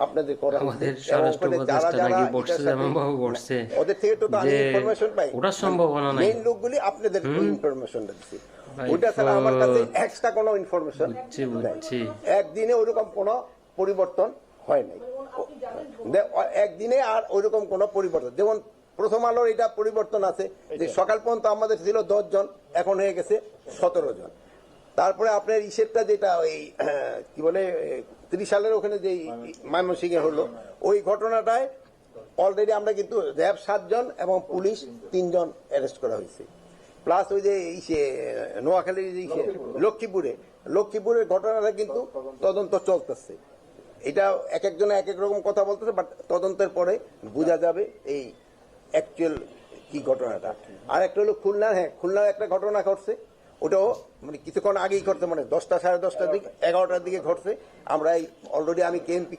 আপনাদের করা আমাদের স্বরাষ্ট্র উপদেষ্টা নাকি বলছে যেমন ভাবে বলছে ওদের থেকে তো আমি যে ইনফরমেশন পাই, ওটার সম্ভাবনা নাই। মেইন লোকগুলি আপনাদের ইনফরমেশনটা দিচ্ছে, ভাই ওইটা ছাড়া আমার কাছে এক্সট্রা কোনো ইনফরমেশন বুঝছি। একদিনে ওইরকম কোনো পরিবর্তন হয় নাই, একদিনে আর ওইরকম কোনো পরিবর্তন, যেমন প্রথম আলোর এটা পরিবর্তন আছে যে সকাল পর্যন্ত আমাদের ছিল 10 জন, এখন হয়ে গেছে 17 জন। তারপরে আপনার হিসেবটা যেটা ওই কি বলে 30 সালের ওখানে যে ময়মনসিংহে হলো, ওই ঘটনাটায় অলরেডি আমরা কিন্তু র্যাব 7 জন এবং পুলিশ 3 জন অ্যারেস্ট করা হয়েছে, প্লাস ওই যে নোয়াখালীর লক্ষ্মীপুরের ঘটনাটা কিন্তু তদন্ত চলতেছে। এটা এক একজনে এক এক রকম কথা বলতেছে, বাট তদন্তের পরে বোঝা যাবে এই অ্যাকচুয়াল কি ঘটনাটা। আর একটা হলো খুলনা, হ্যাঁ খুলনার একটা ঘটনা ঘটছে, ওটাও মানে কিছুক্ষণ আগেই ঘটছে, মানে 10টা সাড়ে 10টার দিকে 11টার দিকে ঘটছে। আমরা অলরেডি আমি কেএমপি